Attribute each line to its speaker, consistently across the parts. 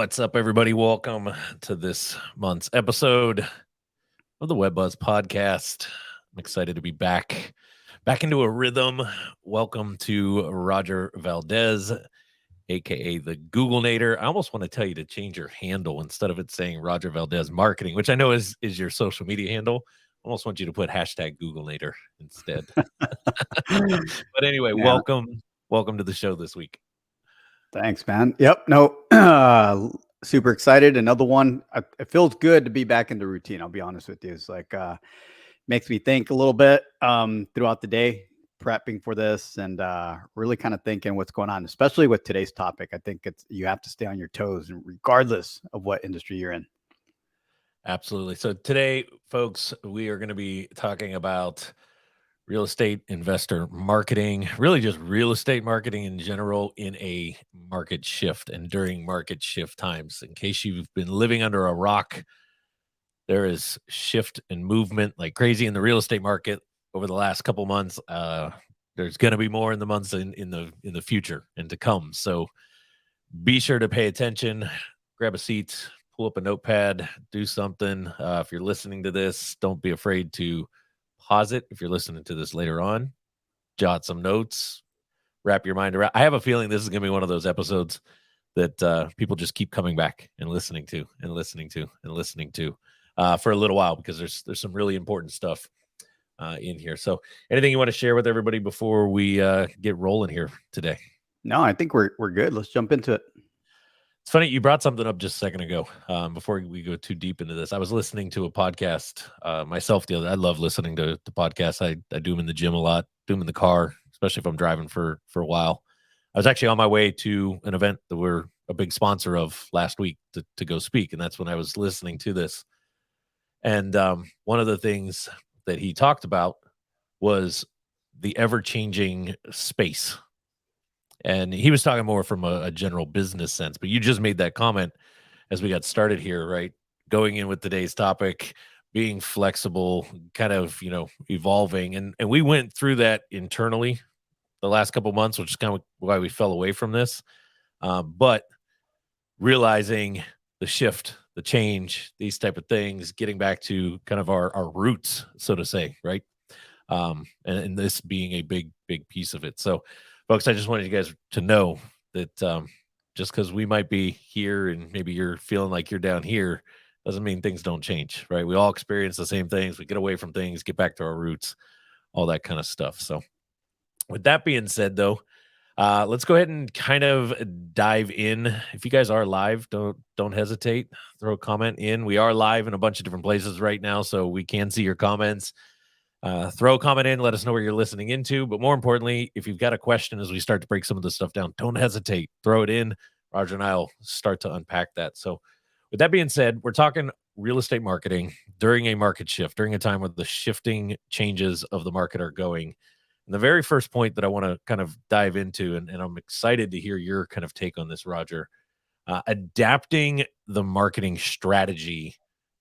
Speaker 1: What's up, everybody? Welcome to this month's episode of the Web Buzz Podcast. I'm excited to be back into a rhythm. Welcome to Roger Valdez, aka the Google Nader. I almost want to tell you to change your handle instead of it saying Roger Valdez Marketing, which I know is your social media handle. I almost want you to put hashtag Google Nader instead. But anyway,
Speaker 2: Yeah.
Speaker 1: welcome to the show this week.
Speaker 2: Thanks, man. Yep. No, super excited. Another one. It feels good to be back in the routine. I'll be honest with you. It's like, makes me think a little bit throughout the day, prepping for this and really kind of thinking what's going on, especially with today's topic. I think you have to stay on your toes regardless of what industry you're in.
Speaker 1: Absolutely. So today, folks, we are going to be talking about real estate investor marketing, really just real estate marketing in general in a market shift and during market shift times. In case you've been living under a rock, there is shift and movement like crazy in the real estate market over the last couple months. There's going to be more in the months in the future and to come. So be sure to pay attention, grab a seat, pull up a notepad, do something. If you're listening to this, don't be afraid to pause it. If you're listening to this later on, jot some notes, wrap your mind around. I have a feeling this is going to be one of those episodes that people just keep coming back and listening to and listening to and listening to for a little while, because there's some really important stuff in here. So anything you want to share with everybody before we get rolling here today?
Speaker 2: No, I think we're good. Let's jump into it.
Speaker 1: It's funny, you brought something up just a second ago. Before we go too deep into this, I was listening to a podcast myself the other. I love listening to podcasts. I do them in the gym a lot, do them in the car, especially if I'm driving for a while. I was actually on my way to an event that we're a big sponsor of last week to go speak, and that's when I was listening to this. And one of the things that he talked about was the ever-changing space. And he was talking more from a general business sense, but you just made that comment as we got started here, right? Going in with today's topic, being flexible, kind of, evolving. And we went through that internally the last couple of months, which is kind of why we fell away from this. But realizing the shift, the change, these type of things, getting back to kind of our roots, so to say, right? And this being a big piece of it. So, folks, I just wanted you guys to know that just because we might be here and maybe you're feeling like you're down here doesn't mean things don't change, right? We all experience the same things. We get away from things, get back to our roots, all that kind of stuff. So with that being said, though, let's go ahead and kind of dive in. If you guys are live, don't hesitate. Throw a comment in. We are live in a bunch of different places right now, so we can see your comments. Throw a comment in, let us know where you're listening into. But more importantly, if you've got a question as we start to break some of this stuff down, don't hesitate. Throw it in. Roger and I will start to unpack that. So with that being said, we're talking real estate marketing during a market shift, during a time where the shifting changes of the market are going. And the very first point that I want to kind of dive into, and I'm excited to hear your kind of take on this, Roger, adapting the marketing strategy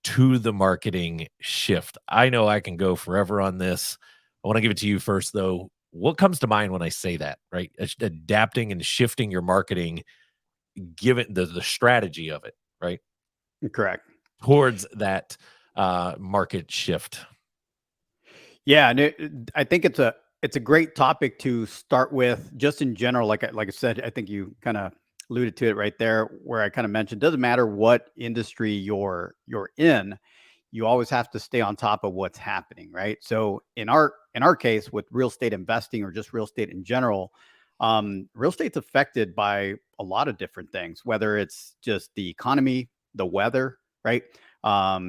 Speaker 1: to the marketing shift. I know I can go forever on this. I want to give it to you first, though. What comes to mind when I say that, right? Adapting and shifting your marketing, given the strategy of it, right?
Speaker 2: Correct.
Speaker 1: Towards that market shift.
Speaker 2: Yeah, and I think it's a great topic to start with, just in general. Like I said, I think you kind of alluded to it right there, where I kind of mentioned, doesn't matter what industry you're in, you always have to stay on top of what's happening, right? So in our case, with real estate investing or just real estate in general, real estate's affected by a lot of different things, whether it's just the economy, the weather, right?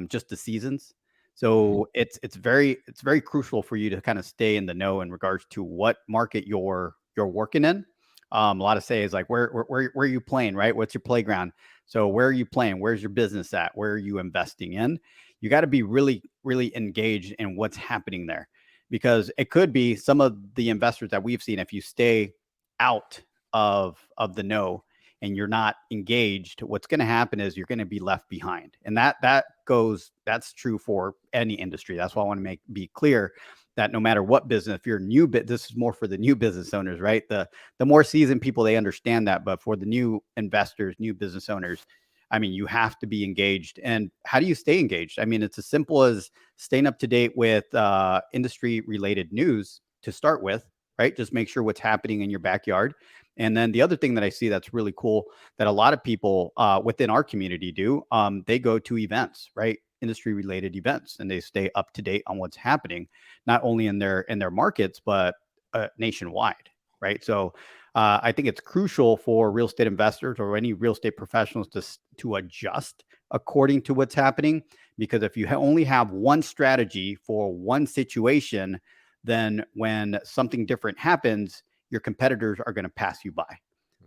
Speaker 2: Just the seasons. So it's very crucial for you to kind of stay in the know in regards to what market you're working in. A lot of say is like, where are you playing, right? What's your playground? So where are you playing? Where's your business at? Where are you investing in? You got to be really engaged in what's happening there, because it could be some of the investors that we've seen, if you stay out of the know and you're not engaged, what's going to happen is you're going to be left behind. And that's true for any industry. That's why I want to be clear that no matter what business, if you're new, this is more for the new business owners, right? The more seasoned people, they understand that. But for the new investors, new business owners, I mean, you have to be engaged. And how do you stay engaged? I mean, it's as simple as staying up to date with industry related news to start with, right? Just make sure what's happening in your backyard. And then the other thing that I see that's really cool that a lot of people within our community do, they go to events, right? Industry related events, and they stay up to date on what's happening, not only in their markets, but nationwide, right? So I think it's crucial for real estate investors or any real estate professionals to adjust according to what's happening. Because if you only have one strategy for one situation, then when something different happens, your competitors are going to pass you by.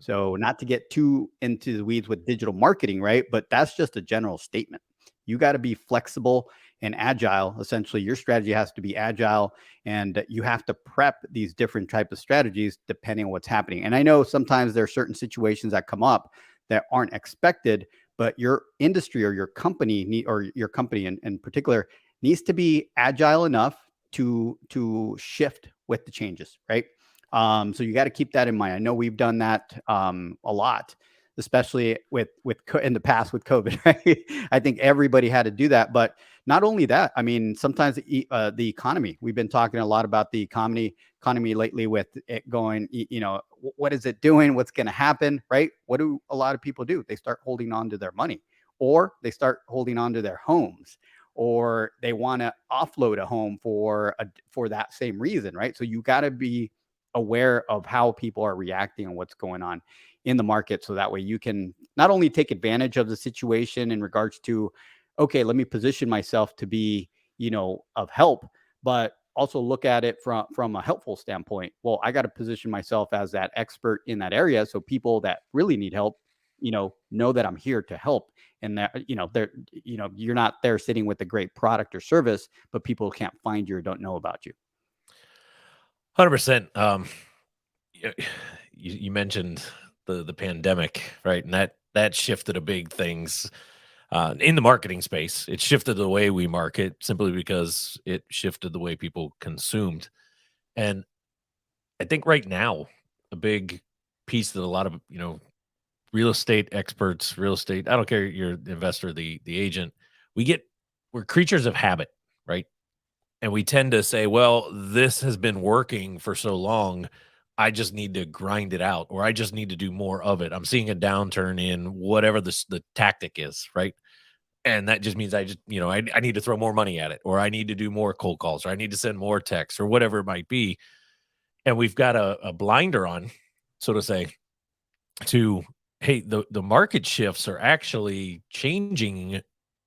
Speaker 2: So, not to get too into the weeds with digital marketing, right? But that's just a general statement. You got to be flexible and agile. Essentially, your strategy has to be agile, and you have to prep these different type of strategies depending on what's happening. And I know sometimes there are certain situations that come up that aren't expected, but your industry or your company or your company in particular needs to be agile enough to shift with the changes, right? So you got to keep that in mind. I know we've done that a lot, especially with in the past with COVID. Right? I think everybody had to do that. But not only that, I mean, sometimes the economy. We've been talking a lot about the economy lately, with it going. What is it doing? What's going to happen? Right? What do a lot of people do? They start holding on to their money, or they start holding on to their homes, or they want to offload a home for that same reason. Right? So you got to be aware of how people are reacting and what's going on in the market, so that way you can not only take advantage of the situation in regards to, okay, let me position myself to be of help, but also look at it from a helpful standpoint. Well, I got to position myself as that expert in that area, so people that really need help know that I'm here to help, and that they're you're not there sitting with a great product or service, but people can't find you or don't know about you.
Speaker 1: 100%. You, you mentioned the pandemic, right? And that shifted a big things in the marketing space. It shifted the way we market simply because it shifted the way people consumed. And I think right now, a big piece that a lot of real estate experts, real estate, I don't care, you're the investor, the agent, we're creatures of habit, right? And we tend to say, well, this has been working for so long, I just need to grind it out, or I just need to do more of it. I'm seeing a downturn in whatever the tactic is, right? And that just means I just, I need to throw more money at it, or I need to do more cold calls, or I need to send more texts, or whatever it might be. And we've got a blinder on, so to say, to, hey, the market shifts are actually changing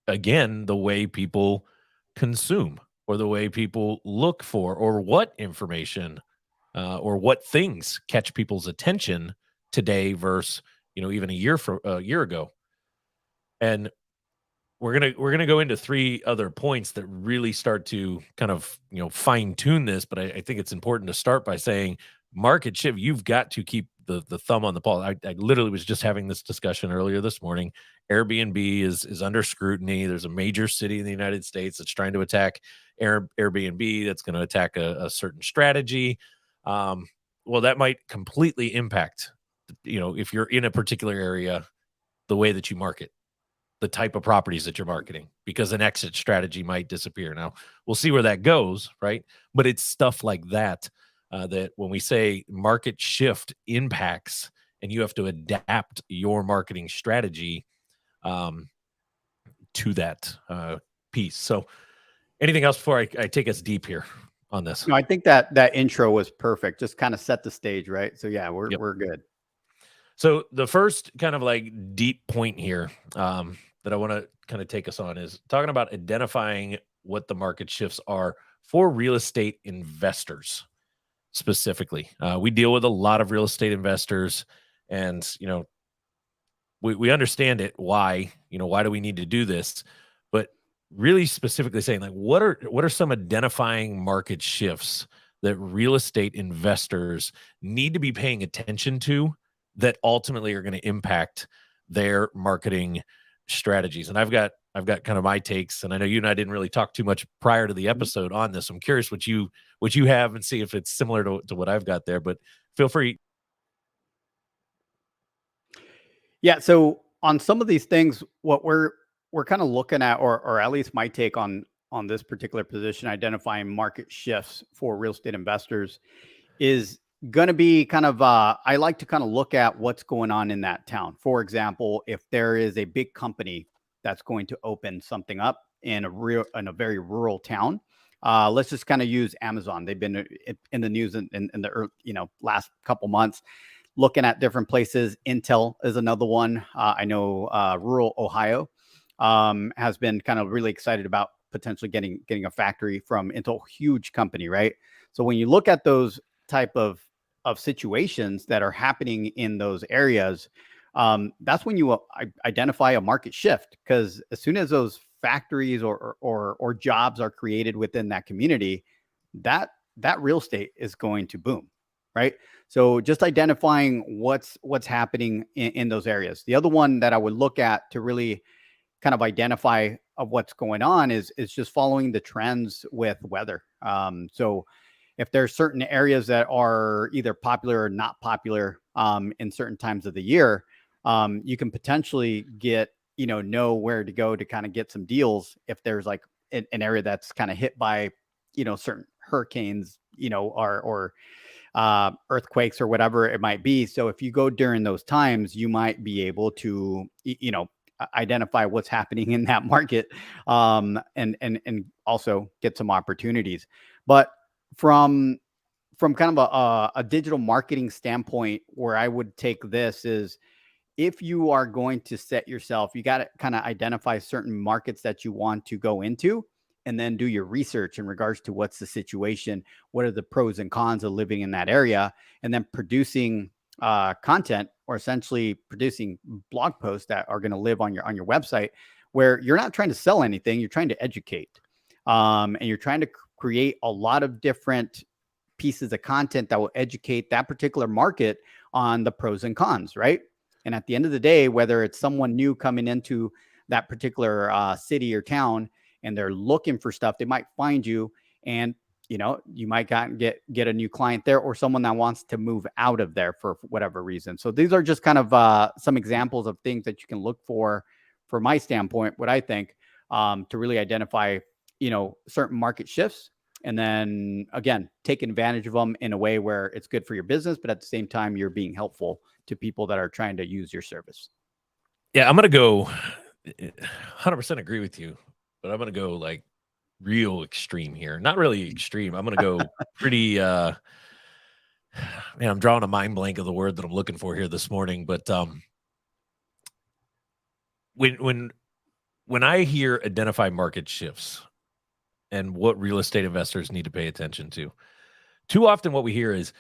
Speaker 1: again the way people consume, or the way people look for, or what information or what things catch people's attention today versus even a year ago. And we're gonna go into three other points that really start to kind of fine tune this. But I think it's important to start by saying market shift. You've got to keep the thumb on the pulse. I literally was just having this discussion earlier this morning. Airbnb is under scrutiny. There's a major city in the United States that's trying to attack Airbnb. That's going to attack a certain strategy. Well, that might completely impact, if you're in a particular area, the way that you market, the type of properties that you're marketing, because an exit strategy might disappear. Now, we'll see where that goes, right? But it's stuff like that that when we say market shift impacts, and you have to adapt your marketing strategy to that piece. So, anything else before I take us deep here on this?
Speaker 2: No, I think that intro was perfect. Just kind of set the stage, right? So yeah,
Speaker 1: Yep.
Speaker 2: we're good.
Speaker 1: So the first kind of like deep point here that I want to kind of take us on is talking about identifying what the market shifts are for real estate investors specifically. We deal with a lot of real estate investors, and we understand it. Why why do we need to do this? But really specifically saying, like, what are some identifying market shifts that real estate investors need to be paying attention to, that ultimately are going to impact their marketing strategies? And I've got kind of my takes, and I know you and I didn't really talk too much prior to the episode on this. I'm curious what you have, and see if it's similar to what I've got there, but feel free.
Speaker 2: Yeah. So on some of these things, what we're kind of looking at, or at least my take on this particular position, identifying market shifts for real estate investors, is going to be kind of I like to kind of look at what's going on in that town. For example, if there is a big company that's going to open something up in a very rural town, let's just kind of use Amazon. They've been in the news in the last couple months, looking at different places. Intel is another one. I know rural Ohio has been kind of really excited about potentially getting a factory from Intel, huge company, right? So when you look at those type of situations that are happening in those areas, that's when you identify a market shift, because as soon as those factories or jobs are created within that community, that real estate is going to boom, right? So just identifying what's happening in those areas. The other one that I would look at to really kind of identify of what's going on is just following the trends with weather. So if there's certain areas that are either popular or not popular in certain times of the year, you can potentially know where to go to kind of get some deals if there's like an area that's kind of hit by certain hurricanes, or earthquakes or whatever it might be. So if you go during those times, you might be able to identify what's happening in that market, and also get some opportunities. But from kind of a digital marketing standpoint, where I would take this is, if you are going to set yourself, you got to kind of identify certain markets that you want to go into, and then do your research in regards to what's the situation, what are the pros and cons of living in that area, and then producing content, or essentially producing blog posts that are going to live on your website, where you're not trying to sell anything, you're trying to educate, and you're trying to create a lot of different pieces of content that will educate that particular market on the pros and cons, right? And at the end of the day, whether it's someone new coming into that particular city or town and they're looking for stuff, they might find you, and you might get a new client there, or someone that wants to move out of there for whatever reason. So these are just kind of some examples of things that you can look for, from my standpoint, what I think, to really identify certain market shifts, and then again, take advantage of them in a way where it's good for your business, but at the same time, you're being helpful to people that are trying to use your service.
Speaker 1: Yeah, I'm going to go 100% agree with you, but I'm going to go like real extreme here. Not really extreme. I'm going to go pretty, man, I'm drawing a mind blank of the word that I'm looking for here this morning, but when I hear identify market shifts and what real estate investors need to pay attention to, too often what we hear is,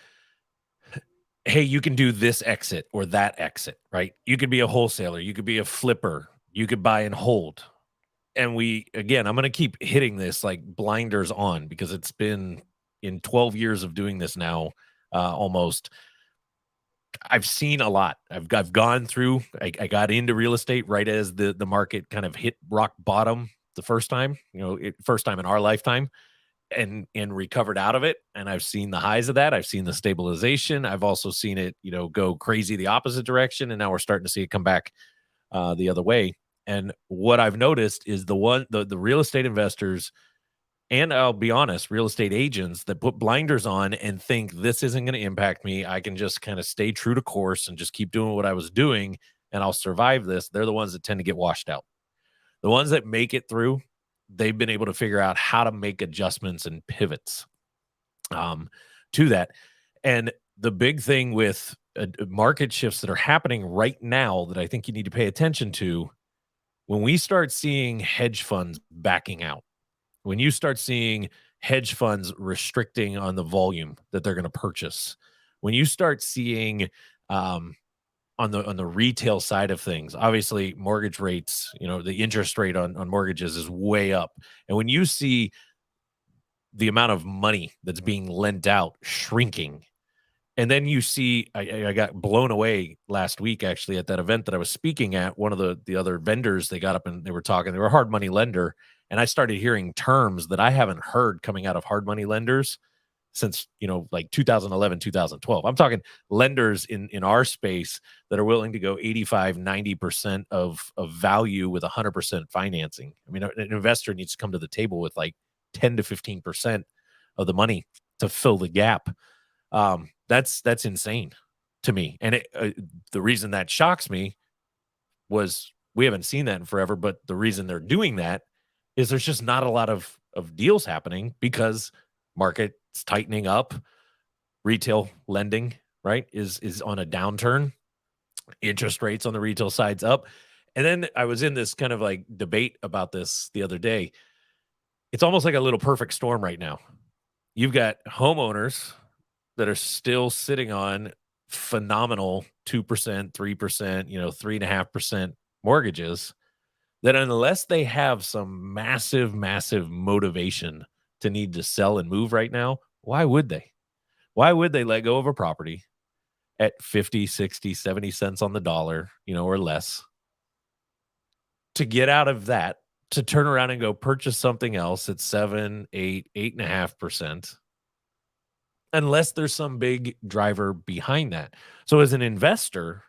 Speaker 1: hey, you can do this exit or that exit, right? You could be a wholesaler, you could be a flipper, you could buy and hold. And I'm going to keep hitting this like blinders on, because it's been in 12 years of doing this now, almost. I've seen a lot. I've gone through, I got into real estate right as the market kind of hit rock bottom the first time, first time in our lifetime, and recovered out of it. And I've seen the highs of that. I've seen the stabilization. I've also seen it, go crazy the opposite direction. And now we're starting to see it come back the other way. And what I've noticed is the real estate investors, and I'll be honest, real estate agents that put blinders on and think this isn't going to impact me, I can just kind of stay true to course and just keep doing what I was doing and I'll survive this. They're the ones that tend to get washed out. The ones that make it through, they've been able to figure out how to make adjustments and pivots to that. And the big thing with market shifts that are happening right now that I think you need to pay attention to, when we start seeing hedge funds backing out, when you start seeing hedge funds restricting on the volume that they're going to purchase, when you start seeing on the retail side of things, obviously mortgage rates, the interest rate on mortgages is way up. And when you see the amount of money that's being lent out shrinking, and then you see, I got blown away last week, actually, at that event that I was speaking at. One of the other vendors, they got up and they were talking, they were a hard money lender. And I started hearing terms that I haven't heard coming out of hard money lenders since, like 2011, 2012. I'm talking lenders in our space that are willing to go 85, 90% of value with 100% financing. I mean, an investor needs to come to the table with like 10 to 15% of the money to fill the gap. That's insane to me. And the reason that shocks me was we haven't seen that in forever, but the reason they're doing that is there's just not a lot of deals happening because market's tightening up. Retail lending, right, is on a downturn. Interest rates on the retail side's up. And then I was in this kind of like debate about this the other day. It's almost like a little perfect storm right now. You've got homeowners that are still sitting on phenomenal 2%, 3%, 3.5% mortgages that unless they have some massive, massive motivation to need to sell and move right now, why would they? Why would they let go of a property at 50, 60, 70 cents on the dollar, or less to get out of that, to turn around and go purchase something else at 7, 8, 8.5%, unless there's some big driver behind that. So as an investor,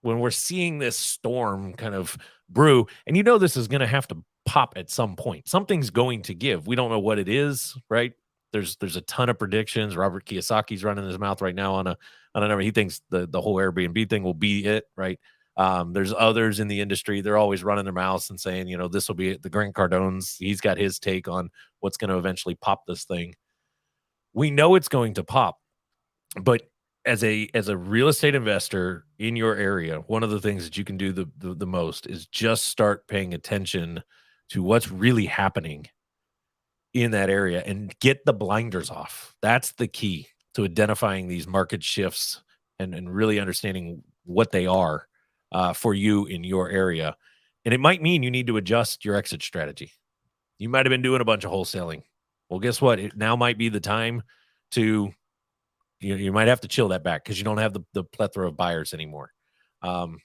Speaker 1: when we're seeing this storm kind of brew, and this is going to have to pop at some point, something's going to give. We don't know what it is, right? There's a ton of predictions. Robert Kiyosaki's running his mouth right now on a number. He thinks the whole Airbnb thing will be it, right? There's others in the industry. They're always running their mouths and saying, this will be it. The Grant Cardone's, he's got his take on what's going to eventually pop this thing. We know it's going to pop, but as a real estate investor in your area, one of the things that you can do the most is just start paying attention to what's really happening in that area and get the blinders off. That's the key to identifying these market shifts and really understanding what they are for you in your area. And it might mean you need to adjust your exit strategy. You might have been doing a bunch of wholesaling. Well, guess what? It now might be the time to, you might have to chill that back because you don't have the plethora of buyers anymore.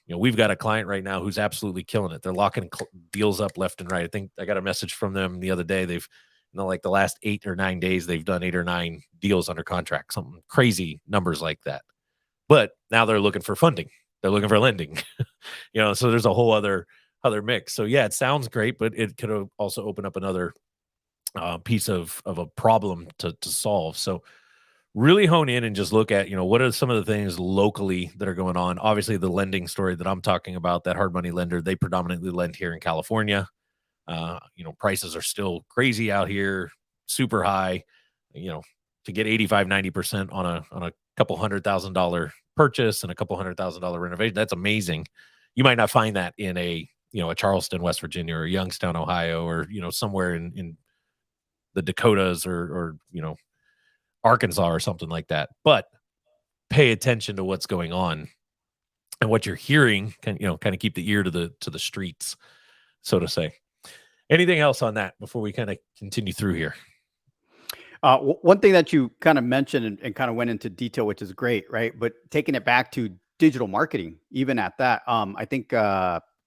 Speaker 1: We've got a client right now who's absolutely killing it. They're locking deals up left and right. I think I got a message from them the other day. They've, like the last 8 or 9 days, they've done 8 or 9 deals under contract, something crazy numbers like that. But now they're looking for funding. They're looking for lending, so there's a whole other mix. So yeah, it sounds great, but it could also open up another piece of a problem to solve. So really hone in and just look at, what are some of the things locally that are going on. Obviously the lending story that I'm talking about, that hard money lender, they predominantly lend here in California. Prices are still crazy out here, super high, to get 85, 90% on a couple $100,000 purchase and a couple $100,000 renovation. That's amazing. You might not find that in a Charleston, West Virginia, or Youngstown, Ohio, or, somewhere in the Dakotas or Arkansas or something like that. But pay attention to what's going on and what you're hearing. Kind of keep the ear to the streets, so to say. Anything else on that before we kind of continue through here?
Speaker 2: One thing that you kind of mentioned and kind of went into detail, which is great, right? But taking it back to digital marketing, even at that, I think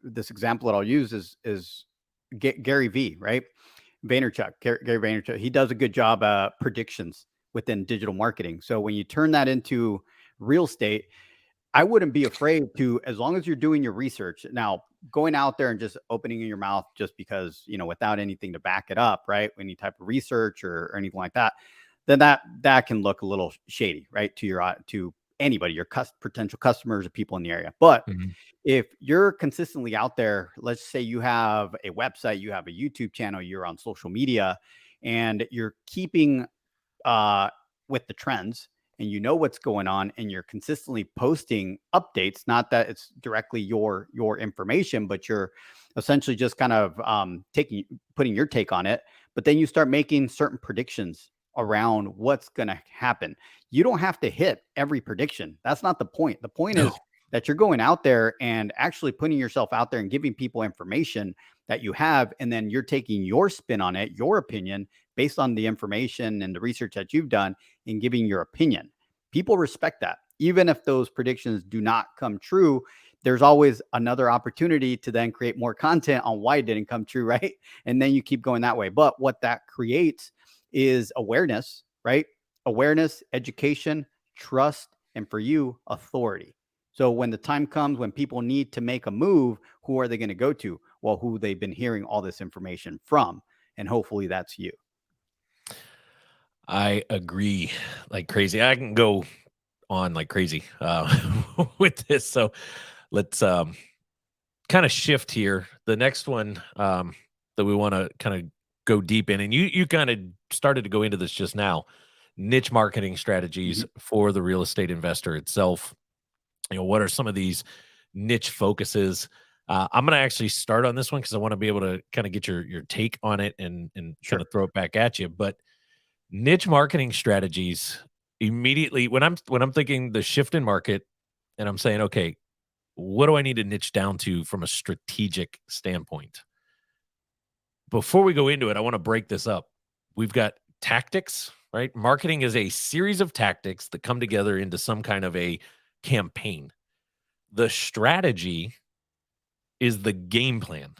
Speaker 2: this example that I'll use is Gary V, right? Vaynerchuk, Gary Vaynerchuk. He does a good job predictions within digital marketing. So when you turn that into real estate, I wouldn't be afraid to, as long as you're doing your research. Now, going out there and just opening your mouth just because, without anything to back it up, right? Any type of research or anything like that, then that can look a little shady, right? To anybody, your potential customers or people in the area. But if you're consistently out there, let's say you have a website, you have a YouTube channel, you're on social media, and you're keeping with the trends, and what's going on, and you're consistently posting updates, not that it's directly your information, but you're essentially just kind of putting your take on it. But then you start making certain predictions around what's going to happen. You don't have to hit every prediction. That's not the point. The point is that you're going out there and actually putting yourself out there and giving people information that you have, and then you're taking your spin on it, your opinion, based on the information and the research that you've done, and giving your opinion. People respect that. Even if those predictions do not come true, there's always another opportunity to then create more content on why it didn't come true, right? And then you keep going that way. But what that creates is awareness, right? awareness, education, trust, and for you, authority. So when the time comes when people need to make a move, who are they going to go to? Well, who they've been hearing all this information from. And hopefully that's you.
Speaker 1: I agree like crazy. I can go on like crazy with this. So let's kind of shift here. The next one that we want to kind of go deep in, and you kind of started to go into this just now, niche marketing strategies
Speaker 2: Mhm.
Speaker 1: for the real estate investor itself. What are some of these niche focuses? I'm going to actually start on this one because I want to be able to kind of get your take on it and kind
Speaker 2: Sure.
Speaker 1: of throw it back at you. But niche marketing strategies immediately when I'm thinking the shift in market, and I'm saying, okay, what do I need to niche down to from a strategic standpoint? Before we go into it, I want to break this up. We've got tactics, right? Marketing is a series of tactics that come together into some kind of a campaign. The strategy is the game plan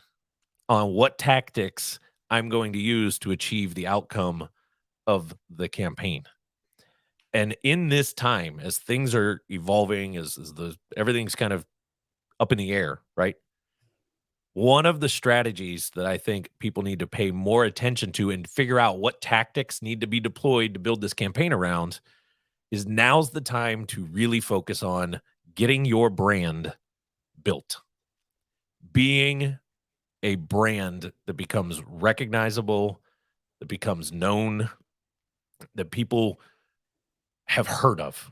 Speaker 1: on what tactics I'm going to use to achieve the outcome of the campaign. And in this time, as things are evolving, as the everything's kind of up in the air, right? One of the strategies that I think people need to pay more attention to and figure out what tactics need to be deployed to build this campaign around is now's the time to really focus on getting your brand built, being a brand that becomes recognizable, that becomes known, that people have heard of.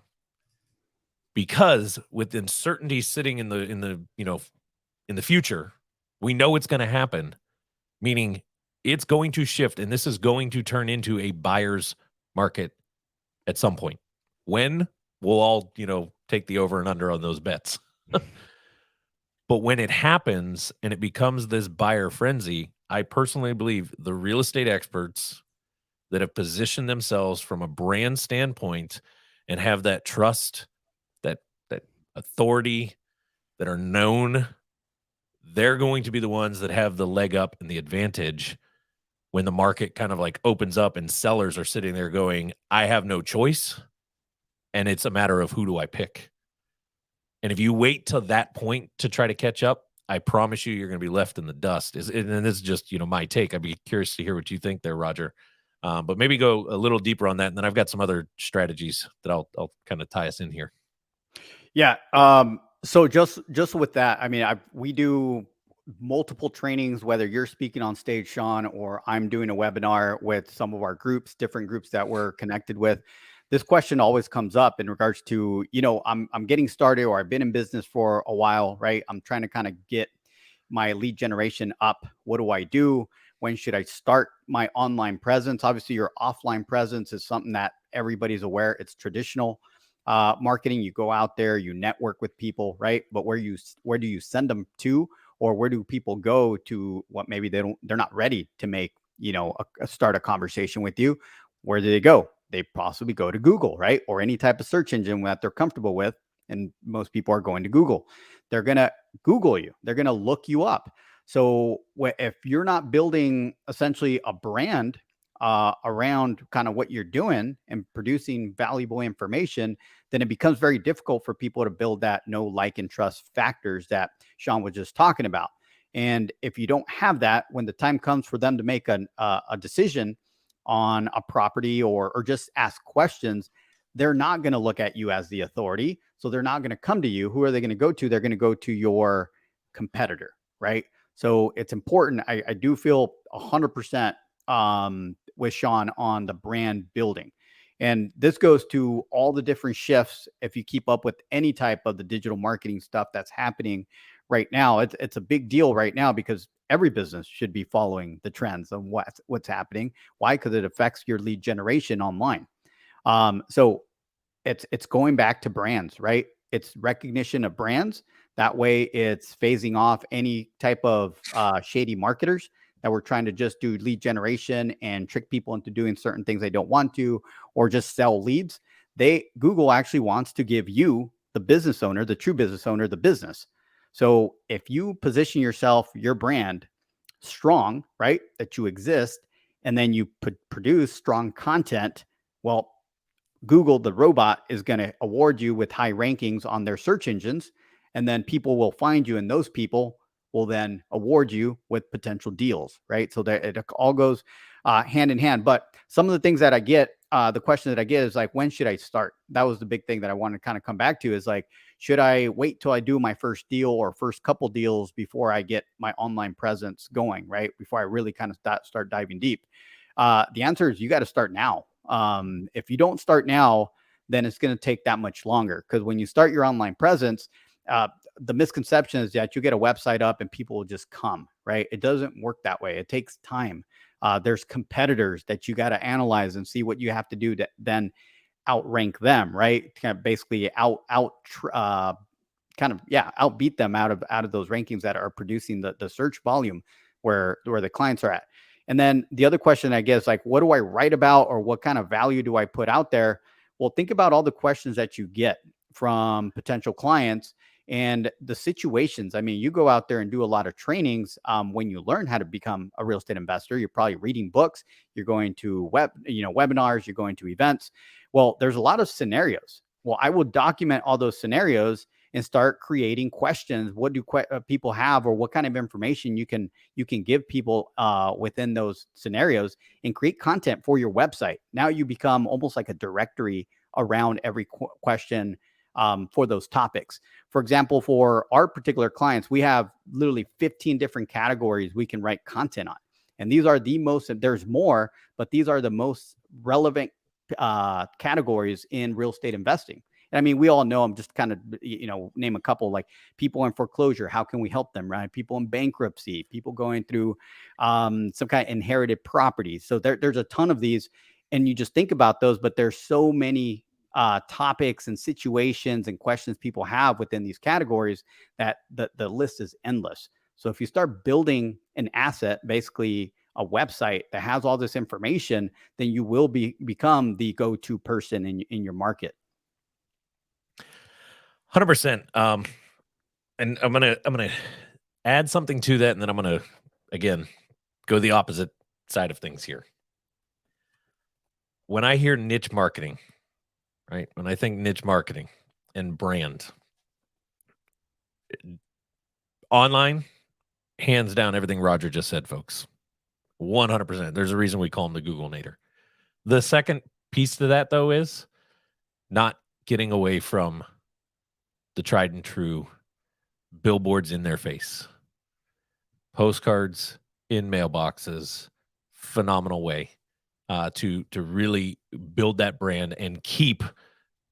Speaker 1: Because with uncertainty sitting in the future, we know it's going to happen, meaning it's going to shift and this is going to turn into a buyer's market at some point. When we'll all, take the over and under on those bets. But when it happens and it becomes this buyer frenzy, I personally believe the real estate experts that have positioned themselves from a brand standpoint and have that trust, that authority, that are known, they're going to be the ones that have the leg up and the advantage when the market kind of like opens up and sellers are sitting there going, I have no choice. And it's a matter of who do I pick? And if you wait till that point to try to catch up, I promise you're going to be left in the dust. And this is just, my take. I'd be curious to hear what you think there, Roger. But maybe go a little deeper on that. And then I've got some other strategies that I'll kind of tie us in here.
Speaker 2: Yeah. So just with that, I mean, we do multiple trainings, whether you're speaking on stage, Sean, or I'm doing a webinar with some of our groups, different groups that we're connected with. This question always comes up in regards to, I'm getting started or I've been in business for a while, right? I'm trying to kind of get my lead generation up. What do I do? When should I start my online presence? Obviously, your offline presence is something that everybody's aware. It's traditional marketing. You go out there, you network with people, right? But where do you send them to, or where do people go to? What maybe they're not ready to make, start a conversation with you. Where do they go? They possibly go to Google, right? Or any type of search engine that they're comfortable with. And most people are going to Google. They're going to Google you. They're going to look you up. So if you're not building essentially a brand around kind of what you're doing and producing valuable information, then it becomes very difficult for people to build that know, like, and trust factors that Sean was just talking about. And if you don't have that, when the time comes for them to make a decision on a property or just ask questions, they're not going to look at you as the authority. So they're not going to come to you. Who are they going to go to? They're going to go to your competitor, right? So it's important. I do feel 100% with Sean on the brand building. And this goes to all the different shifts. If you keep up with any type of the digital marketing stuff that's happening right now, it's a big deal right now because every business should be following the trends of what's happening. Why? Because it affects your lead generation online. So it's going back to brands, right? It's recognition of brands. That way it's phasing off any type of shady marketers that were trying to just do lead generation and trick people into doing certain things they don't want to, or just sell leads. Google actually wants to give you, the business owner, the true business owner, the business. So if you position yourself, your brand strong, right, that you exist, and then you produce strong content, well, Google, the robot, is going to award you with high rankings on their search engines, and then people will find you, and those people will then award you with potential deals, right? So that it all goes hand in hand. But some of the things that I get, the question that I get is like, when should I start? That was the big thing that I want to kind of come back to, is like, should I wait till I do my first deal or first couple deals before I get my online presence going, right? Before I really kind of start diving deep. The answer is you got to start now. If you don't start now, then it's going to take that much longer, because when you start your online presence, the misconception is that you get a website up and people will just come, right? It doesn't work that way. It takes time. There's competitors that you got to analyze and see what you have to do to then outrank them, right? Kind of basically outbeat them out of those rankings that are producing the search volume where the clients are at. And then the other question, I guess, like, what do I write about, or what kind of value do I put out there? Well, think about all the questions that you get from potential clients and the situations. I mean, you go out there and do a lot of trainings. When you learn how to become a real estate investor, you're probably reading books, you're going to webinars, you're going to events. Well, there's a lot of scenarios. Well, I will document all those scenarios and start creating questions. What do people have, or what kind of information you can give people within those scenarios, and create content for your website. Now you become almost like a directory around every question for those topics. For example, for our particular clients, we have literally 15 different categories we can write content on. And these are the most, there's more, but these are the most relevant categories in real estate investing. And I mean, we all know them, just kind of, name a couple, like people in foreclosure. How can we help them, right? People in bankruptcy, people going through some kind of inherited property. So there's a ton of these, and you just think about those, but there's so many topics and situations and questions people have within these categories that the list is endless. So if you start building an asset, basically a website that has all this information, then you will become the go-to person in your market.
Speaker 1: 100%. And I'm gonna add something to that, and then I'm gonna again go the opposite side of things here. When I hear niche marketing, right? When I think niche marketing and brand, online, hands down, everything Roger just said, folks. 100%. There's a reason we call him the Google Nader. The second piece to that, though, is not getting away from the tried and true billboards in their face, postcards in mailboxes, phenomenal way to really build that brand and keep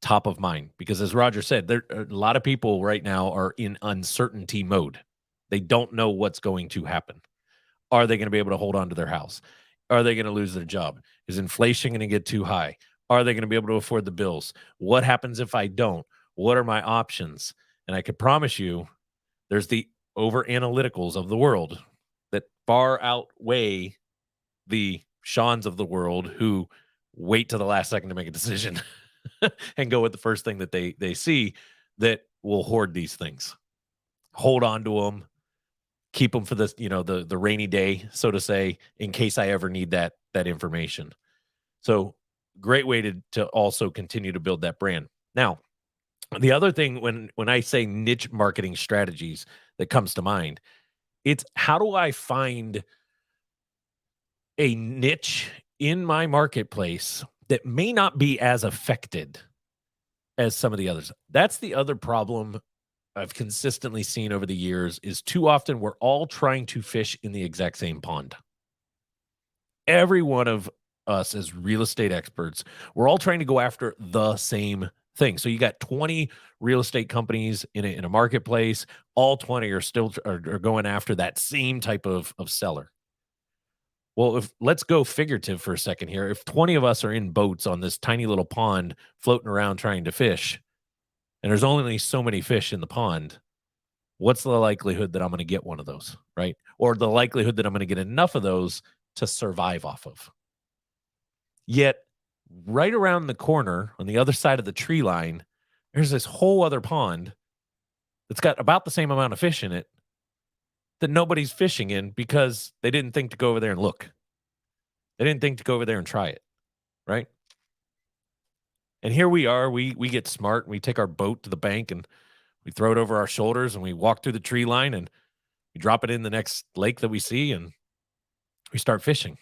Speaker 1: top of mind. Because as Roger said, there a lot of people right now are in uncertainty mode. They don't know what's going to happen. Are they going to be able to hold on to their house? Are they going to lose their job? Is inflation going to get too high? Are they going to be able to afford the bills? What happens if I don't? What are my options? And I can promise you, there's the over analyticals of the world that far outweigh the Seans of the world who wait to the last second to make a decision and go with the first thing that they see, that will hoard these things, hold on to them, keep them for this, the rainy day, so to say, in case I ever need that information. So great way to also continue to build that brand. Now, the other thing, when I say niche marketing strategies, that comes to mind, it's how do I find a niche in my marketplace that may not be as affected as some of the others. That's the other problem I've consistently seen over the years, is too often we're all trying to fish in the exact same pond. Every one of us as real estate experts, we're all trying to go after the same thing. So you got 20 real estate companies in a marketplace. All 20 are still are going after that same type of seller. Well, let's go figurative for a second here. If 20 of us are in boats on this tiny little pond floating around trying to fish, and there's only so many fish in the pond, what's the likelihood that I'm going to get one of those, right? Or the likelihood that I'm going to get enough of those to survive off of? Yet, right around the corner on the other side of the tree line, there's this whole other pond that's got about the same amount of fish in it that nobody's fishing in because they didn't think to go over there and look. They didn't think to go over there and try it, right? And here we are, we get smart and we take our boat to the bank and we throw it over our shoulders and we walk through the tree line and we drop it in the next lake that we see and we start fishing.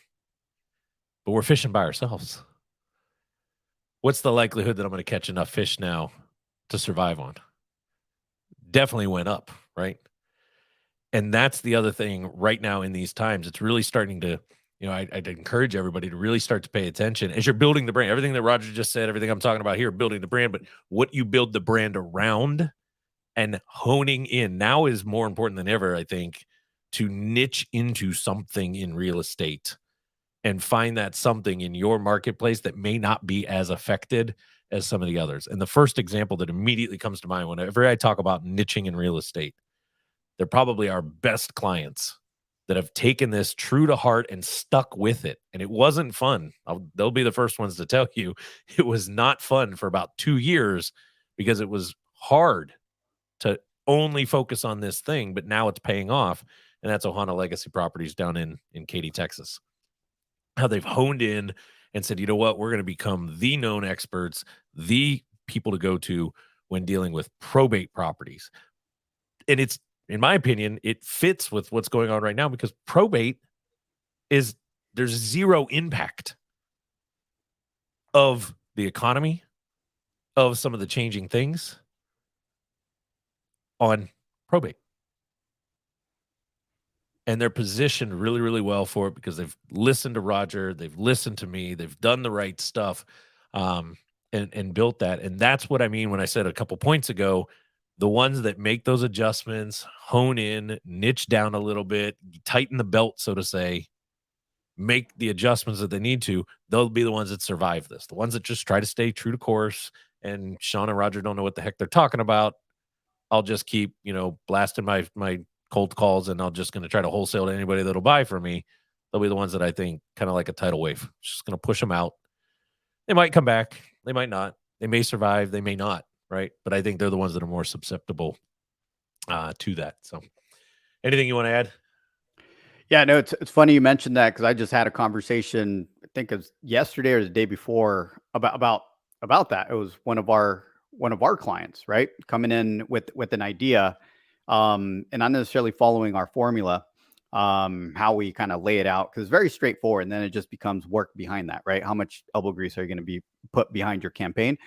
Speaker 1: But we're fishing by ourselves. What's the likelihood that I'm going to catch enough fish now to survive on? Definitely went up, right? And that's the other thing right now in these times. It's really starting to, I'd encourage everybody to really start to pay attention as you're building the brand. Everything that Roger just said, everything I'm talking about here, building the brand, but what you build the brand around and honing in now is more important than ever, I think, to niche into something in real estate and find that something in your marketplace that may not be as affected as some of the others. And the first example that immediately comes to mind whenever I talk about niching in real estate, they're probably our best clients that have taken this true to heart and stuck with it. And it wasn't fun. They'll be the first ones to tell you it was not fun for about 2 years because it was hard to only focus on this thing, but now it's paying off. And that's Ohana Legacy Properties down in Katy, Texas. How they've honed in and said, you know what, we're going to become the known experts, the people to go to when dealing with probate properties. And it's, in my opinion, it fits with what's going on right now because probate is, there's zero impact of the economy, of some of the changing things on probate. And they're positioned really, really well for it because they've listened to Roger, they've listened to me, they've done the right stuff, and built that. And that's what I mean when I said a couple points ago, the ones that make those adjustments, hone in, niche down a little bit, tighten the belt, so to say, make the adjustments that they need to, they'll be the ones that survive this. The ones that just try to stay true to course and Sean and Roger don't know what the heck they're talking about, I'll just keep, blasting my cold calls and I'm just going to try to wholesale to anybody that'll buy from me. They'll be the ones that I think kind of like a tidal wave, just going to push them out. They might come back. They might not. They may survive. They may not. Right. But I think they're the ones that are more susceptible to that. So anything you want to add?
Speaker 2: Yeah, no, it's funny you mentioned that because I just had a conversation, I think it was yesterday or the day before about that. It was one of our clients, right? Coming in with an idea, and not necessarily following our formula, how we kind of lay it out, because it's very straightforward. And then it just becomes work behind that, right? How much elbow grease are you going to be put behind your campaign?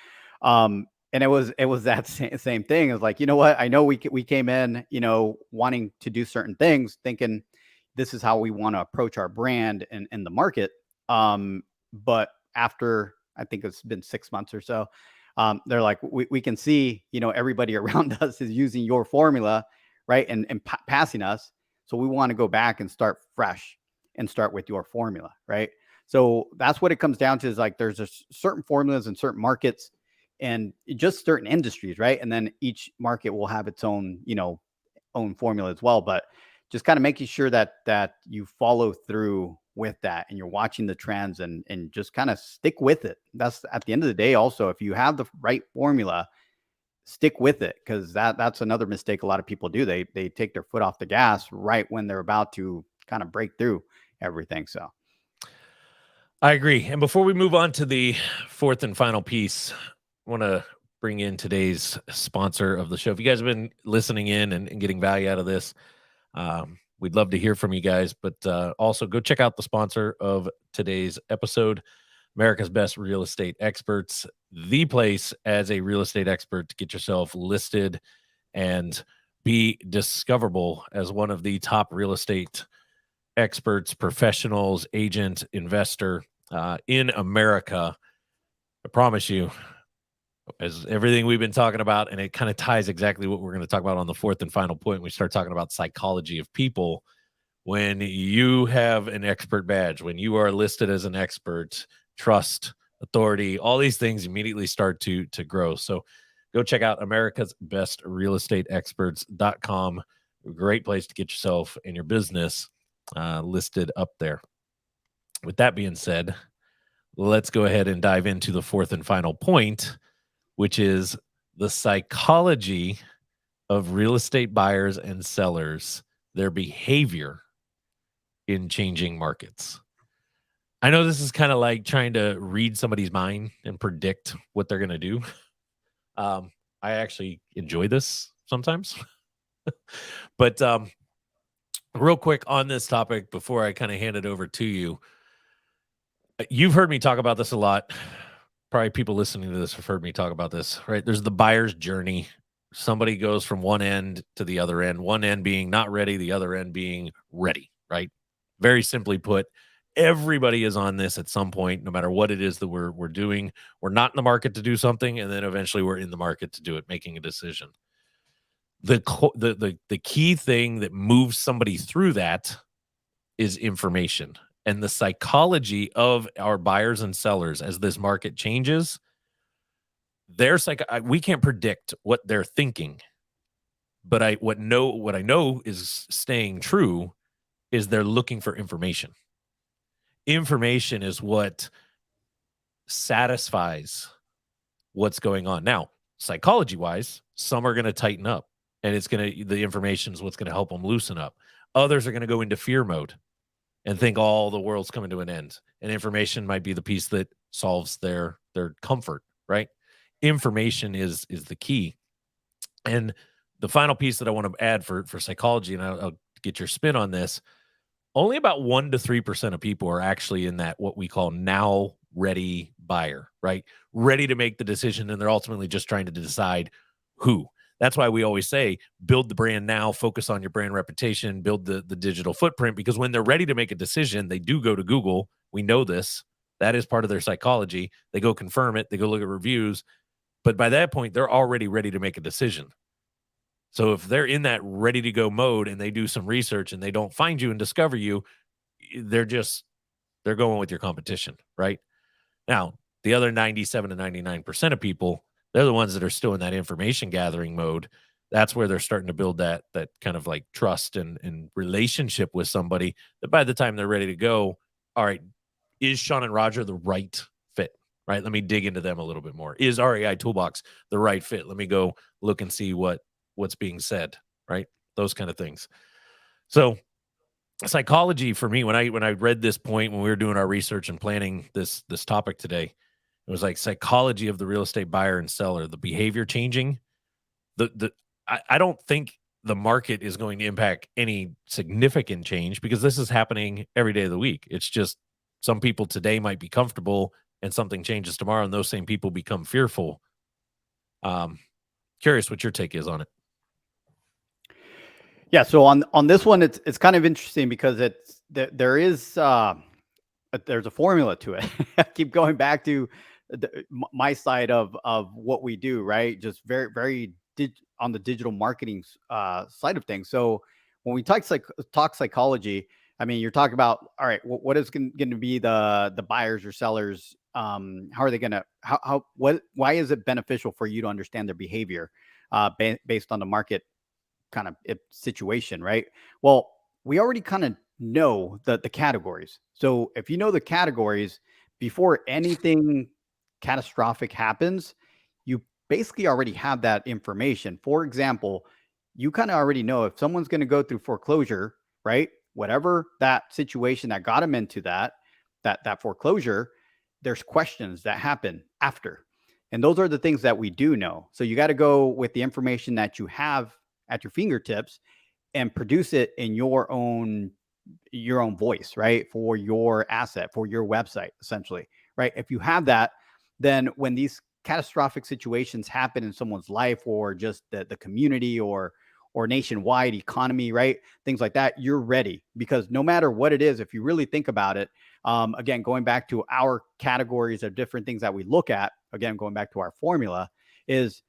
Speaker 2: And it was that same thing. It was like, you know what? I know we came in, wanting to do certain things, thinking this is how we want to approach our brand in the market. But after, I think it's been 6 months or so, they're like, we can see, everybody around us is using your formula, right? And passing us. So we want to go back and start fresh and start with your formula, right? So that's what it comes down to, is like, there's certain formulas in certain markets and just certain industries, right? And then each market will have its own, own formula as well. But just kind of making sure that you follow through with that and you're watching the trends and just kind of stick with it. That's at the end of the day. Also, if you have the right formula, stick with it, because that's another mistake a lot of people do. They take their foot off the gas right when they're about to kind of break through everything. So
Speaker 1: I agree. And before we move on to the fourth and final piece, I want to bring in today's sponsor of the show. If you guys have been listening in and getting value out of this, we'd love to hear from you guys, but also go check out the sponsor of today's episode, America's Best Real Estate Experts, the place as a real estate expert to get yourself listed and be discoverable as one of the top real estate experts, professionals, agent, investor in America. I promise you, as everything we've been talking about, and it kind of ties exactly what we're going to talk about on the fourth and final point. We start talking about psychology of people. When you have an expert badge, when you are listed as an expert, trust, authority, all these things immediately start to grow. So go check out America's Best Real Estate Experts.com. Great place to get yourself and your business listed up there. With that being said, let's go ahead and dive into the fourth and final point, which is the psychology of real estate buyers and sellers, their behavior in changing markets. I know this is kind of like trying to read somebody's mind and predict what they're going to do. Um, I actually enjoy this sometimes, but real quick on this topic before I kind of hand it over to you, you've heard me talk about this a lot. Probably people listening to this have heard me talk about this, right? There's the buyer's journey. Somebody goes from one end to the other end, one end being not ready, the other end being ready, right? Very simply put, everybody is on this at some point, no matter what it is that we're doing. We're not in the market to do something, and then eventually we're in the market to do it, making a decision. The key thing that moves somebody through that is information, and the psychology of our buyers and sellers as this market changes. We can't predict what they're thinking, but what I know is staying true is they're looking for information. Information is what satisfies what's going on. Now, psychology wise, some are going to tighten up, and the information is what's going to help them loosen up. Others are going to go into fear mode and think all the world's coming to an end. And information might be the piece that solves their comfort, right? Information is the key. And the final piece that I want to add for psychology, and I'll get your spin on this, only about 1 to 3% of people are actually in that what we call now ready buyer, right? Ready to make the decision, and they're ultimately just trying to decide who. That's why we always say build the brand now, focus on your brand reputation, build the digital footprint, because when they're ready to make a decision, they do go to Google. We know this. That is part of their psychology. They go confirm it, they go look at reviews, but by that point, they're already ready to make a decision. So if they're in that ready to go mode and they do some research and they don't find you and discover you, they're going with your competition, right? Now, the other 97 to 99% of people, they're the ones that are still in that information gathering mode. That's where they're starting to build that kind of like trust and relationship with somebody that by the time they're ready to go, all right, is Sean and Roger the right fit? Right? Let me dig into them a little bit more. Is REI Toolbox the right fit? Let me go look and see what's being said, right? Those kind of things. So psychology for me, when I read this point, when we were doing our research and planning this topic today, it was like psychology of the real estate buyer and seller, the behavior changing. I don't think the market is going to impact any significant change because this is happening every day of the week. It's just some people today might be comfortable and something changes tomorrow and those same people become fearful. Curious what your take is on it.
Speaker 2: Yeah, so on this one, it's kind of interesting because there's a formula to it. I keep going back to my side of what we do, right? Just very on the digital marketing side of things. So when we talk psychology, I mean, you're talking about, all right, what is going to be the buyers or sellers? How are they going to why is it beneficial for you to understand their behavior based on the market kind of situation, right? Well, we already kind of know the categories. So if you know the categories before anything catastrophic happens, you basically already have that information. For example, you kind of already know if someone's going to go through foreclosure, right? Whatever that situation that got them into that foreclosure, there's questions that happen after. And those are the things that we do know. So you got to go with the information that you have at your fingertips and produce it in your own voice, right? For your asset, for your website, essentially, right? If you have that, then when these catastrophic situations happen in someone's life or just the community or nationwide economy, right? Things like that, you're ready because no matter what it is, if you really think about it, again, going back to our categories of different things that we look at, again, going back to our formula is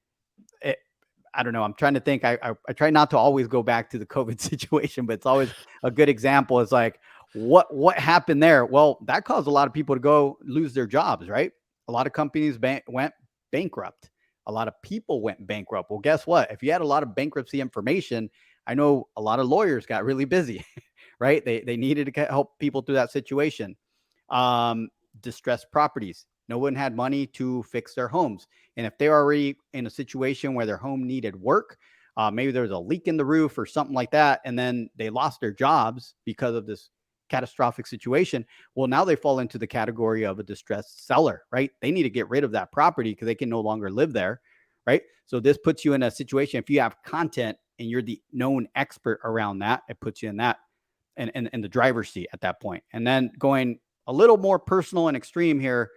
Speaker 2: I don't know. I'm trying to think. I try not to always go back to the COVID situation, but it's always a good example. It's like, what happened there? Well, that caused a lot of people to go lose their jobs, right? A lot of companies went bankrupt. A lot of people went bankrupt. Well, guess what? If you had a lot of bankruptcy information, I know a lot of lawyers got really busy, right? They needed to help people through that situation. Distressed properties. No one had money to fix their homes. And if they're already in a situation where their home needed work, maybe there was a leak in the roof or something like that, and then they lost their jobs because of this catastrophic situation. Well, now they fall into the category of a distressed seller, right? They need to get rid of that property because they can no longer live there, right? So this puts you in a situation. If you have content and you're the known expert around that, it puts you in that and in the driver's seat at that point. And then going a little more personal and extreme here,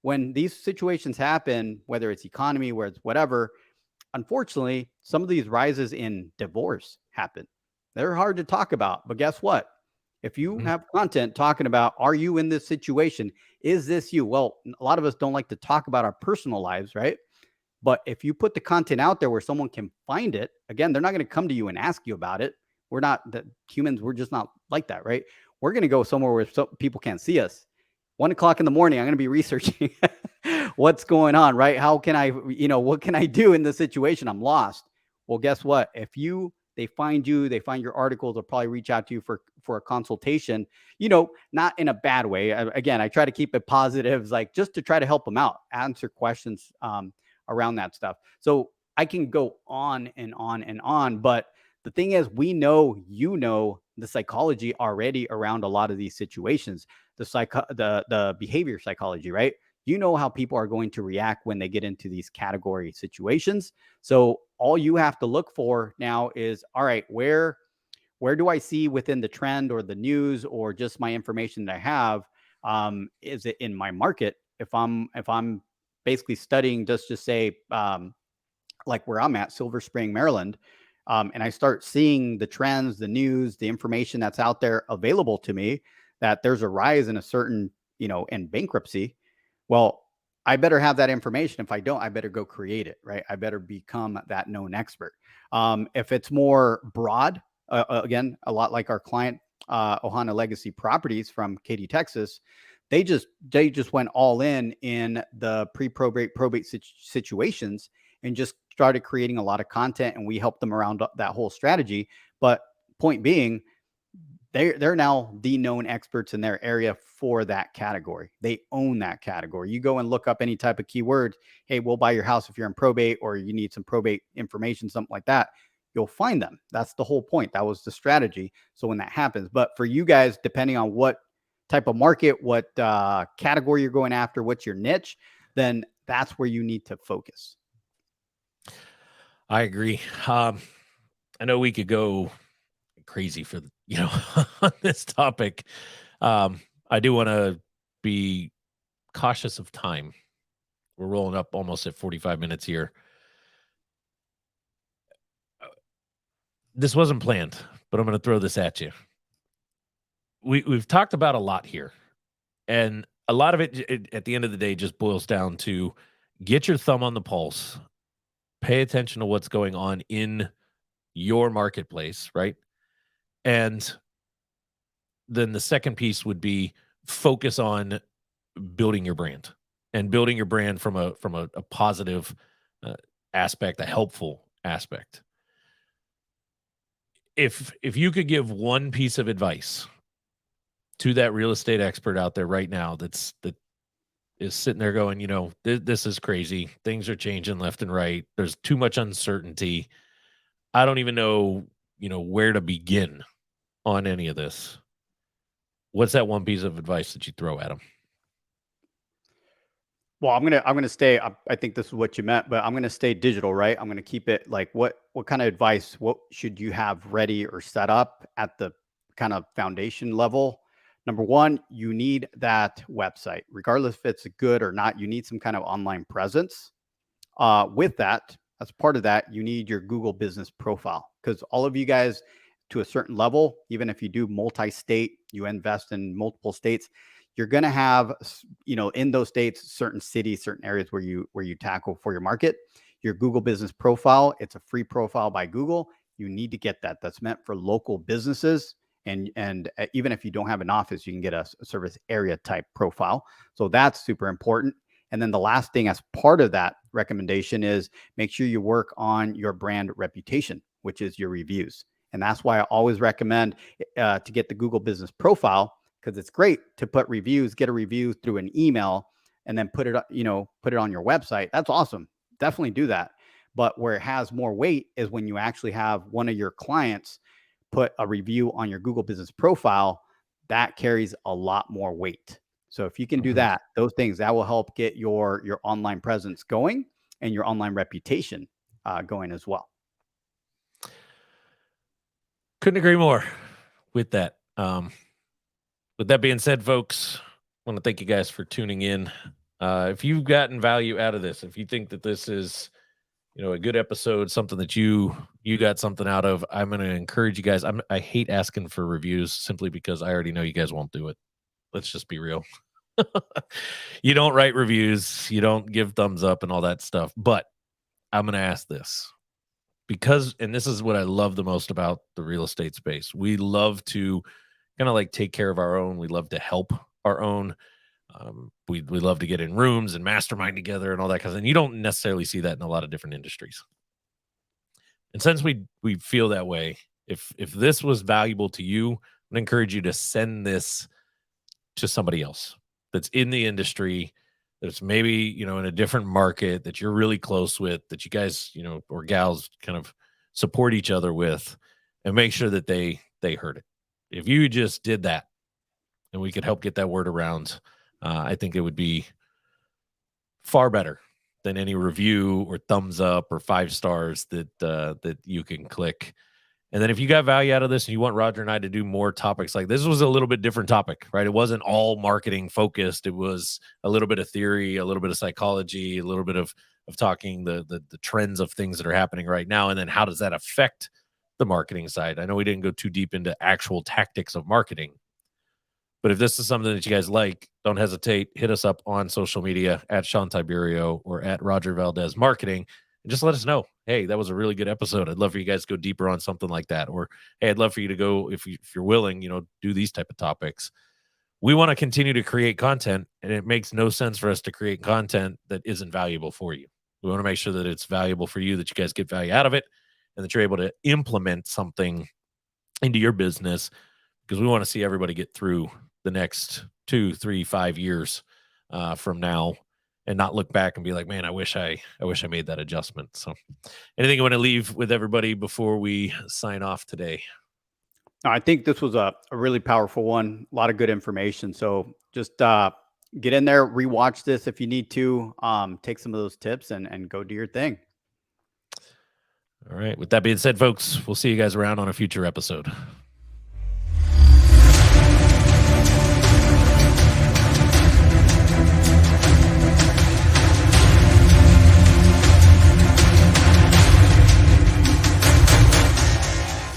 Speaker 2: when these situations happen, whether it's economy, where it's whatever, unfortunately, some of these rises in divorce happen. They're hard to talk about, but guess what? If you have content talking about, are you in this situation? Is this you? Well, a lot of us don't like to talk about our personal lives, right? But if you put the content out there where someone can find it, again, they're not going to come to you and ask you about it. We're not the humans. We're just not like that, right? We're going to go somewhere where people can't see us. 1 o'clock in the morning, I'm going to be researching what's going on, right? How can I, what can I do in this situation? I'm lost. Well, guess what? If they find you, they find your articles, they'll probably reach out to you for a consultation, not in a bad way. Again, I try to keep it positive, like just to try to help them out, answer questions around that stuff. So I can go on and on and on, but the thing is, we know, the psychology already around a lot of these situations, the behavior psychology, right? You know how people are going to react when they get into these category situations. So all you have to look for now is, all right, where do I see within the trend or the news or just my information that I have? Is it in my market? If I'm basically studying, just say, like where I'm at, Silver Spring, Maryland, and I start seeing the trends, the news, the information that's out there available to me, that there's a rise in a certain, in bankruptcy. Well, I better have that information. If I don't, I better go create it, right? I better become that known expert. If it's more broad, again, a lot like our client, Ohana Legacy Properties from Katy, Texas, they just went all in the probate situations and just started creating a lot of content, and we helped them around that whole strategy. But point being, they're now the known experts in their area for that category. They own that category. You go and look up any type of keyword, hey, we'll buy your house if you're in probate, or you need some probate information, something like that, you'll find them. That's the whole point. That was the strategy. So when that happens, but for you guys, depending on what type of market, what category you're going after, what's your niche, then that's where you need to focus.
Speaker 1: I agree. I know we could go crazy for on this topic. I do want to be cautious of time. We're rolling up almost at 45 minutes here. This wasn't planned, but I'm going to throw this at you. We've talked about a lot here, and a lot of it at the end of the day just boils down to get your thumb on the pulse, pay attention to what's going on in your marketplace, right? And then the second piece would be focus on building your brand, and building your brand from a positive aspect, a helpful aspect. If you could give one piece of advice to that real estate expert out there right now that is sitting there going, this is crazy. Things are changing left and right. There's too much uncertainty. I don't even know, where to begin on any of this. What's that one piece of advice that you throw at them?
Speaker 2: Well, I'm gonna stay. I think this is what you meant, but I'm gonna stay digital, right? I'm gonna keep it like what kind of advice? What should you have ready or set up at the kind of foundation level? Number one, you need that website, regardless if it's good or not. You need some kind of online presence. With that, as part of that, you need your Google Business Profile, because all of you guys, to a certain level, even if you do multi-state, you invest in multiple states, you're going to have, in those states, certain cities, certain areas where you tackle for your market. Your Google Business Profile, it's a free profile by Google. You need to get that. That's meant for local businesses. And even if you don't have an office, you can get a service area type profile. So that's super important. And then the last thing as part of that recommendation is make sure you work on your brand reputation, which is your reviews. And that's why I always recommend to get the Google Business Profile, because it's great to put reviews, get a review through an email, and then put it on your website. That's awesome. Definitely do that. But where it has more weight is when you actually have one of your clients put a review on your Google Business Profile. that carries a lot more weight. So if you can do
Speaker 1: Mhm.
Speaker 2: that, those things that will help get your online presence going and your online reputation going as well.
Speaker 1: Couldn't agree more with that. With that being said, folks, I want to thank you guys for tuning in. If you've gotten value out of this, if you think that this is, a good episode, something that you got something out of, I'm going to encourage you guys. I hate asking for reviews simply because I already know you guys won't do it. Let's just be real. You don't write reviews, you don't give thumbs up and all that stuff. But I'm going to ask this because, and this is what I love the most about the real estate space. We love to kind of like take care of our own. We love to help our own. We love to get in rooms and mastermind together and all that kind of thing. You don't necessarily see that in a lot of different industries. And since we feel that way, if this was valuable to you, I encourage you to send this to somebody else that's in the industry, that's maybe, in a different market that you're really close with, that you guys, or gals kind of support each other with, and make sure that they heard it. If you just did that and we could help get that word around, I think it would be far better than any review or thumbs up or 5 stars that you can click. And then if you got value out of this and you want Roger and I to do more topics like this was a little bit different topic, right? It wasn't all marketing focused. It was a little bit of theory, a little bit of psychology, a little bit of talking the trends of things that are happening right now, and then how does that affect the marketing side. I know we didn't go too deep into actual tactics of marketing, but if this is something that you guys like, don't hesitate. Hit us up on social media at Sean Tiberio or at Roger Valdez Marketing and just let us know. Hey, that was a really good episode. I'd love for you guys to go deeper on something like that. Or hey, I'd love for you to go, if you're willing, do these type of topics. We want to continue to create content, and it makes no sense for us to create content that isn't valuable for you. We want to make sure that it's valuable for you, that you guys get value out of it, and that you're able to implement something into your business, because we want to see everybody get through the next 2, 3, 5 years from now and not look back and be like, man, I wish I made that adjustment. So anything you want to leave with everybody before we sign off today?
Speaker 2: I think this was a really powerful one. A lot of good information. So just get in there, rewatch this if you need to. Take some of those tips and go do your thing.
Speaker 1: All right. With that being said, folks, we'll see you guys around on a future episode.